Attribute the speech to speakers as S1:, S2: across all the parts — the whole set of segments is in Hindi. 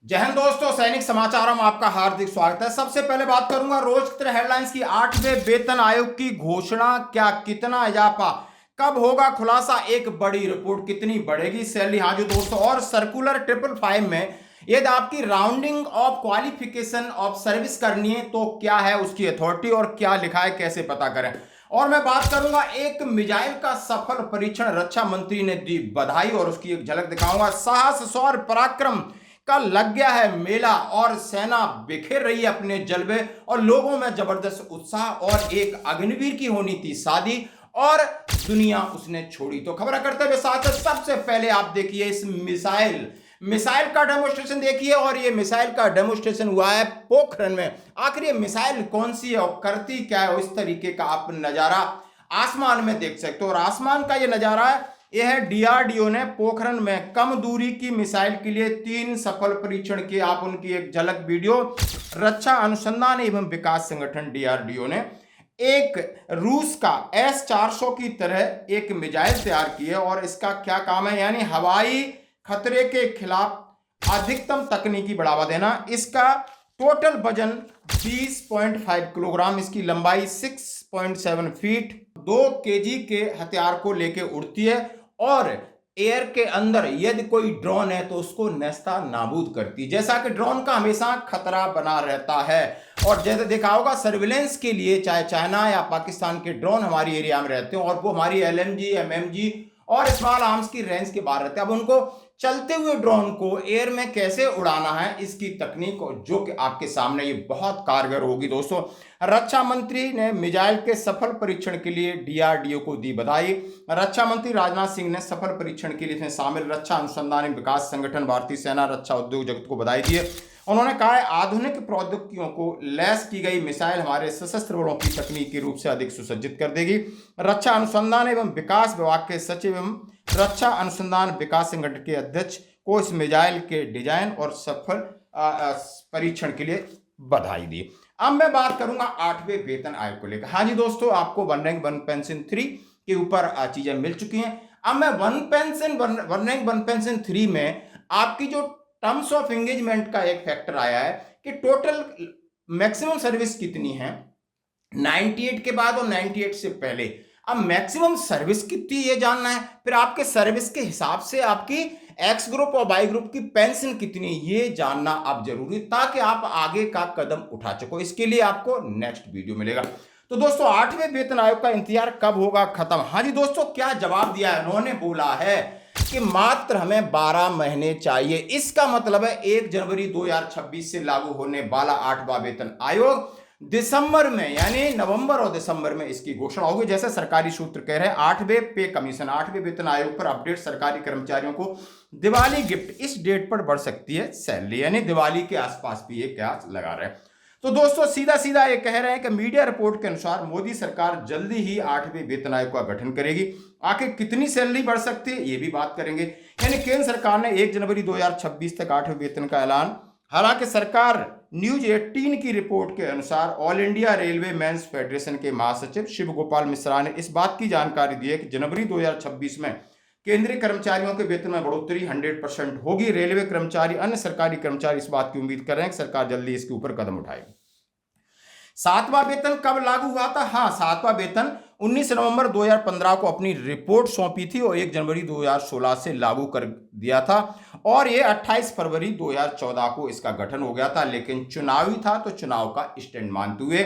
S1: जय हिंद दोस्तों, सैनिक समाचारों में आपका हार्दिक स्वागत है। सबसे पहले बात करूंगा रोज की तरह हेडलाइंस की। 8वें वेतन आयोग की घोषणा, क्या कितना इजाफा, कब होगा खुलासा, एक बड़ी रिपोर्ट, कितनी बढ़ेगी सैलरी। हाँ जी दोस्तों, और सर्कुलर 555 में यदि आपकी rounding off qualification of service करनी है तो क्या है उसकी अथॉरिटी और क्या लिखा है, कैसे पता करें। और मैं बात करूंगा एक मिसाइल का सफल परीक्षण, रक्षा मंत्री ने दी बधाई और उसकी एक झलक दिखाऊंगा। साहस शौर्य पराक्रम का लग गया है मेला और सेना बिखेर रही है अपने जलवे और लोगों में जबरदस्त उत्साह और एक अग्निवीर की होनी थी शादी और दुनिया उसने छोड़ी। तो खबर करते हुए साथ सबसे पहले आप देखिए इस मिसाइल मिसाइल का डेमोस्ट्रेशन देखिए। और ये मिसाइल का डेमोस्ट्रेशन हुआ है पोखरण में। आखिर ये मिसाइल कौन सी है और करती क्या है, इस तरीके का आप नजारा आसमान में देख सकते हो। और आसमान का ये नजारा है, यह है डीआरडीओ ने पोखरण में कम दूरी की मिसाइल के लिए 3 सफल परीक्षण किए। आप उनकी एक झलक वीडियो। रक्षा अनुसंधान एवं विकास संगठन डीआरडीओ ने एक रूस का S-400 की तरह एक मिसाइल तैयार की है और इसका क्या काम है, यानी हवाई खतरे के खिलाफ अधिकतम तकनीकी बढ़ावा देना। इसका टोटल वजन 20.5 किलोग्राम, इसकी लंबाई 6.7 फीट, 2 केजी के हथियार को लेके उड़ती है और एयर के अंदर यदि कोई ड्रोन है तो उसको नेस्ता नाबूद करती है, जैसा कि ड्रोन का हमेशा खतरा बना रहता है। और जैसे देखा होगा सर्विलेंस के लिए चाहे चाइना या पाकिस्तान के ड्रोन हमारी एरिया में रहते हैं और वो हमारी LMG MMG और स्मॉल आर्म्स की रेंज के बाहर रहते हैं। अब उनको चलते हुए ड्रोन को एयर में कैसे उड़ाना है, इसकी तकनीक जो कि आपके सामने ये बहुत कारगर होगी दोस्तों। रक्षा मंत्री ने मिसाइल के सफल परीक्षण के लिए डीआरडीओ को दी बधाई। रक्षा मंत्री राजनाथ सिंह ने सफल परीक्षण के लिए इसमें शामिल रक्षा अनुसंधान एवं विकास संगठन, भारतीय सेना, रक्षा उद्योग जगत को बधाई दी है। उन्होंने कहा है आधुनिक प्रौद्योगिकियों को लैस की गई मिसाइल हमारे सशस्त्र बलों की तकनीकी रूप से अधिक सुसज्जित कर देगी। रक्षा अनुसंधान एवं विकास विभाग के सचिव एवं रक्षा अनुसंधान विकास संगठन के अध्यक्ष को इस मिसाइल के डिजाइन और सफल परीक्षण के लिए बधाई दी। अब मैं बात करूंगा 8वें वेतन आयोग को लेकर। हाँ जी दोस्तों, आपको वन रैंक वन पेंशन 3 के ऊपर चीजें मिल चुकी हैं। अब मैं वन रैंक वन पेंशन 3 में आपकी जो टर्म्स ऑफ एंगेजमेंट का एक फैक्टर आया है कि टोटल मैक्सिमम सर्विस कितनी है 98 के बाद और 98 से पहले। अब मैक्सिमम सर्विस कितनी ये जानना है, फिर आपके सर्विस के हिसाब से आपकी एक्स ग्रुप और वाई ग्रुप की पेंशन कितनी ये जानना अब जरूरी, ताकि आप आगे का कदम उठा सको। इसके लिए आपको नेक्स्ट वीडियो मिलेगा। तो दोस्तों 8वें वेतन आयोग का इंतजार कब होगा खत्म। हाँ जी दोस्तों, क्या जवाब दिया है उन्होंने, बोला है कि मात्र हमें 12 महीने चाहिए। इसका मतलब है 1 जनवरी 2026 से लागू होने वाला 8वां वेतन आयोग दिसंबर में, यानी नवंबर और दिसंबर में इसकी घोषणा होगी। जैसे सरकारी सूत्र कह रहे हैं 8वें पे कमीशन, 8वें वेतन आयोग पर अपडेट, सरकारी कर्मचारियों को दिवाली गिफ्ट, इस डेट पर बढ़ सकती है सैलरी, यानी दिवाली के आसपास भी ये क्या लगा रहे हैं। तो दोस्तों सीधा सीधा ये कह रहे हैं कि मीडिया रिपोर्ट के अनुसार मोदी सरकार जल्दी ही 8वें वेतन आयोग का गठन करेगी। आखिर कितनी सैलरी बढ़ सकती है ये भी बात करेंगे। यानी केंद्र सरकार ने 1 जनवरी 2026 तक 8वें वेतन का ऐलान। हालांकि सरकार न्यूज 18 की रिपोर्ट के अनुसार all India railway men's federation के महासचिव शिव गोपाल मिश्रा ने इस बात की जानकारी दी है कि जनवरी 2026 में केंद्रीय कर्मचारियों के वेतन में बढ़ोतरी 100% होगी। रेलवे कर्मचारी, अन्य सरकारी कर्मचारी इस बात की उम्मीद कर रहे हैं कि सरकार जल्दी इसके ऊपर कदम उठाएगी। 7वां वेतन कब लागू हुआ था? हाँ, 7वां वेतन 19 नवंबर 2015 को अपनी रिपोर्ट सौंपी थी और 1 जनवरी 2016 से लागू कर दिया था और ये 28 फरवरी 2014 को इसका गठन हो गया था, लेकिन चुनावी था तो चुनाव का स्टैंड मानते हुए,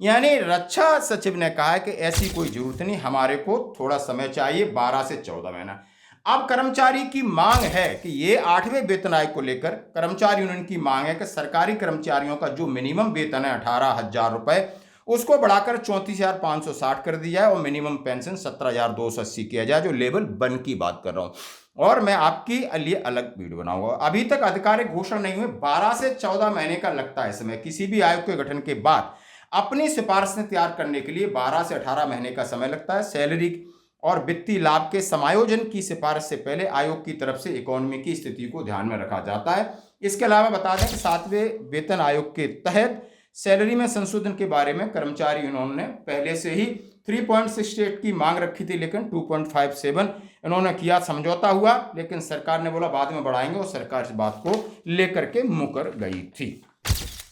S1: यानी रक्षा सचिव ने कहा है कि ऐसी कोई जरूरत नहीं, हमारे को थोड़ा समय चाहिए, 12 से 14 महीना। अब कर्मचारी की मांग है कि ये 8वें वेतन आयोग को लेकर कर्मचारी यूनियन की मांग है कि सरकारी कर्मचारियों का जो मिनिमम वेतन है 18,000 रुपए, उसको बढ़ाकर 34,560 कर दिया जाए और मिनिमम पेंशन 17,280 किया जाए, जो लेवल 1 की बात कर रहा हूं। और मैं आपके लिए अलग वीडियो बनाऊंगा। अभी तक आधिकारिक घोषणा नहीं हुई, 12 से 14 महीने का लगता है समय। किसी भी आयोग के गठन के बाद अपनी सिफारिशें तैयार करने के लिए 12 से 18 महीने का समय लगता है। सैलरी और वित्तीय लाभ के समायोजन की सिफारिश से पहले आयोग की तरफ से इकोनॉमी की स्थिति को ध्यान में रखा जाता है। इसके अलावा बता दें कि 7वें वेतन आयोग के तहत सैलरी में संशोधन के बारे में कर्मचारी यूनियन ने पहले से ही 3.68 की मांग रखी थी, लेकिन 2.57 इन्होंने किया, समझौता हुआ, लेकिन सरकार ने बोला बाद में बढ़ाएंगे, और सरकार इस बात को लेकर के मुकर गई थी।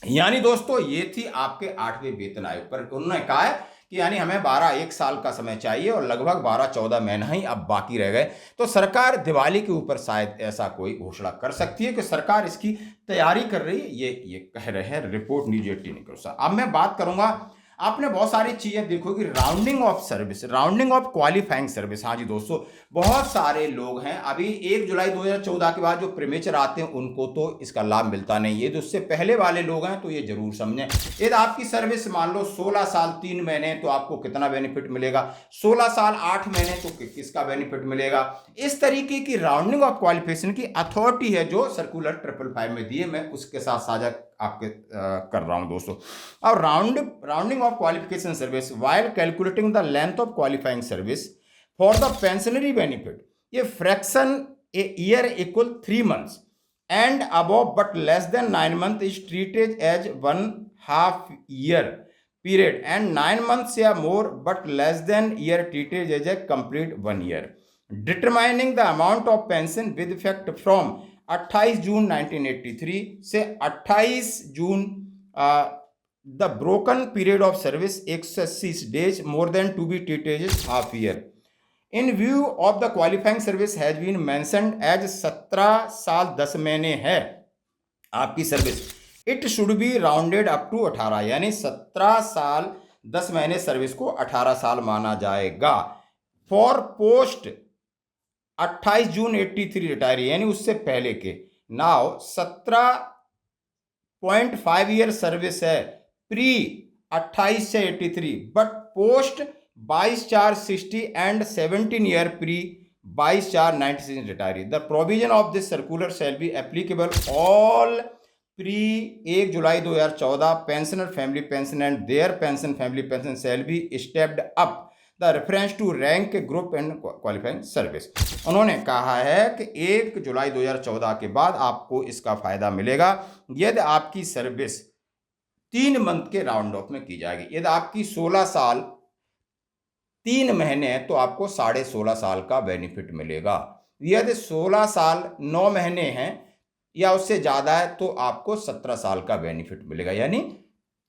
S1: यानी दोस्तों ये थी आपके 8वें वेतन आयोग पर। उन्होंने कहा है कि यानी हमें 1 साल का समय चाहिए और लगभग 14 महीना ही अब बाकी रह गए। तो सरकार दिवाली के ऊपर शायद ऐसा कोई घोषणा कर सकती है कि सरकार इसकी तैयारी कर रही है, ये कह रहे हैं रिपोर्ट न्यूज 18 के अनुसार। अब मैं बात करूंगा, आपने बहुत सारी चीजें देखोगी, rounding off service, rounding off qualifying service. हाँ जी दोस्तों, बहुत सारे लोग हैं अभी 1 जुलाई 2014 के बाद जो प्रीमेचर आते हैं उनको तो इसका लाभ मिलता नहीं है। जो उससे पहले वाले लोग हैं तो ये जरूर समझें। यदि आपकी सर्विस मान लो 16 साल 3 महीने तो आपको कितना बेनिफिट मिलेगा, 16 साल 8 महीने तो किसका बेनिफिट मिलेगा। इस तरीके की राउंडिंग ऑफ क्वालिफिकेशन की अथॉरिटी है जो सर्कुलर 555 में दी है, मैं उसके साथ साझा आपके कर रहा हूं दोस्तों। अब rounding off qualification service while calculating the length of qualifying service for the pensionary benefit, ये fraction a year equal 3 months and above but less than 9 months is treated as 1/2 year period and 9 months या more but less than year treated as a complete 1 year, determining the amount of pension with effect from 28 June 1983 से 28 June the broken period of service 180 days more than to be treated as half year. In view of the qualifying service has been mentioned as 17 साल 10 महीने है आपकी service, it should be rounded up to 18, यानी 17 साल 10 महीने सर्विस को 18 साल माना जाएगा। फॉर पोस्ट 28 जून 83 रिटायरी, यानी उससे पहले के, नाउ 17.5 ईयर सर्विस है प्री 28 से 83, but post 22/4/60 and 17 year pre 22/4/96 retiree. The provision of this circular shall be applicable all pre 1 July 2014 pensioner family pension and their pension family pension shall be stepped up the reference to rank group and qualifying service. उन्होंने कहा है कि 1 जुलाई 2014 के बाद आपको इसका फायदा मिलेगा यदि आपकी सर्विस 3 मंथ के राउंड ऑफ में की जाएगी। यदि आपकी 16 साल 3 महीने है तो आपको 16.5 साल का बेनिफिट मिलेगा। यदि 16 साल 9 महीने हैं या उससे ज़्यादा है तो आपको 17 साल का बेनिफिट मिलेगा। यानी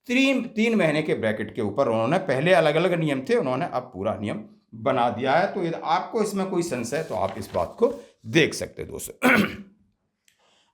S1: 3 महीने के ब्रैकेट के ऊपर उन्होंने, पहले अलग अलग नियम थे, उन्होंने अब पूरा नियम बना दिया है। तो यदि आपको इसमें कोई संशय है तो आप इस बात को देख सकते हैं दोस्तों।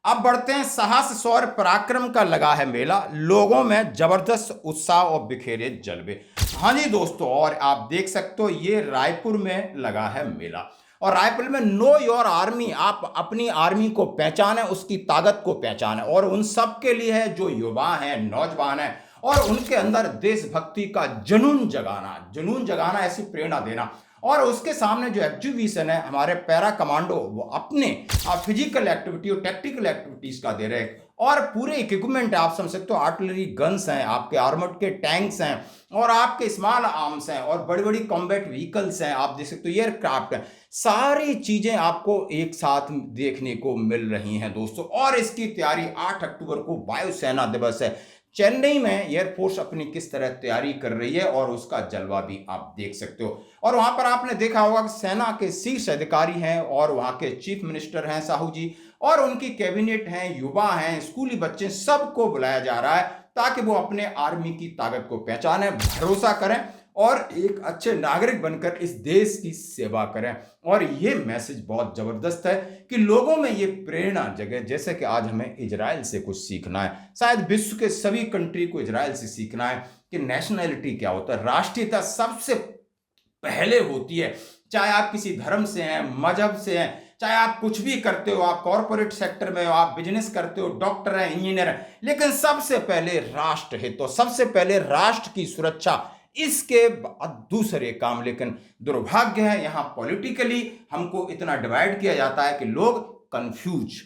S1: अब बढ़ते हैं, साहस शौर्य पराक्रम का लगा है मेला, लोगों में जबरदस्त उत्साह और बिखेरे जलवे। हाँ जी दोस्तों, और आप देख सकते हो ये रायपुर में लगा है मेला, और रायपुर में नो योर आर्मी, आप अपनी आर्मी को पहचाने, उसकी ताकत को पहचाने, और उन सब के लिए है जो युवा हैं, नौजवान हैं, और उनके अंदर देशभक्ति का जुनून जगाना, ऐसी प्रेरणा देना। और उसके सामने जो एग्जीबिशन है हमारे पैरा कमांडो, वो अपने फिजिकल एक्टिविटी और टेक्टिकल एक्टिविटीज का दे रहे हैं, और पूरे इक्विपमेंट है, आप समझ सकते हो, आर्टिलरी गन्स हैं, आपके आर्मर्ड के टैंक्स हैं, और आपके स्मॉल आर्म्स हैं, और बड़ी बड़ी कॉम्बैट व्हीकल्स हैं, आप देख सकते हो एयरक्राफ्ट हैं, सारी चीजें आपको एक साथ देखने को मिल रही हैं दोस्तों। और इसकी तैयारी 8 अक्टूबर को वायुसेना दिवस है, चेन्नई में एयरफोर्स अपनी किस तरह तैयारी कर रही है, और उसका जलवा भी आप देख सकते हो। और वहां पर आपने देखा होगा कि सेना के शीर्ष अधिकारी हैं, और वहां के चीफ मिनिस्टर हैं साहू जी, और उनकी कैबिनेट हैं, युवा हैं, स्कूली बच्चे, सबको बुलाया जा रहा है ताकि वो अपने आर्मी की ताकत को पहचानें, भरोसा करें, और एक अच्छे नागरिक बनकर इस देश की सेवा करें। और ये मैसेज बहुत जबरदस्त है कि लोगों में ये प्रेरणा जगे, जैसे कि आज हमें इजराइल से कुछ सीखना है, शायद विश्व के सभी कंट्री को इजराइल से सीखना है कि नेशनैलिटी क्या होता है, राष्ट्रीयता सबसे पहले होती है। चाहे आप किसी धर्म से हैं, मजहब से हैं, चाहे आप कुछ भी करते हो, आप कॉर्पोरेट सेक्टर में हो, आप बिजनेस करते हो, डॉक्टर हैं, इंजीनियर हैं, लेकिन सबसे पहले राष्ट्र हित, तो सबसे पहले राष्ट्र की सुरक्षा, इसके बाद दूसरे काम। लेकिन दुर्भाग्य है यहाँ पॉलिटिकली हमको इतना डिवाइड किया जाता है कि लोग कंफ्यूज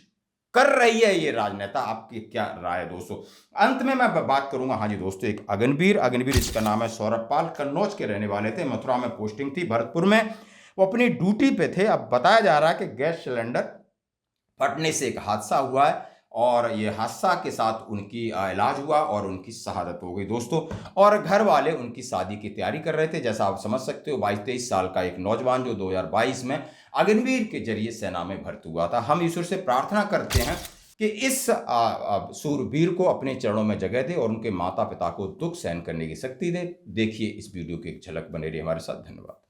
S1: कर रही है ये राजनेता। आपकी क्या राय है दोस्तों? अंत में मैं बात करूंगा, हाँ जी दोस्तों, एक अग्निवीर इसका नाम है सौरभ पाल, कन्नौज के रहने वाले थे, मथुरा में पोस्टिंग थी, भरतपुर में वो अपनी ड्यूटी पे थे। अब बताया जा रहा है कि गैस सिलेंडर फटने से एक हादसा हुआ है, और ये हादसा के साथ उनकी इलाज हुआ और उनकी शहादत हो गई दोस्तों। और घर वाले उनकी शादी की तैयारी कर रहे थे। जैसा आप समझ सकते हो 22-23 साल का एक नौजवान जो 2022 में अग्निवीर के जरिए सेना में भर्ती हुआ था। हम ईश्वर से प्रार्थना करते हैं कि इस सूरवीर को अपने चरणों में जगह दे और उनके माता पिता को दुख सहन करने की शक्ति दे। देखिए इस वीडियो की एक झलक, बने रहिए हमारे साथ। धन्यवाद।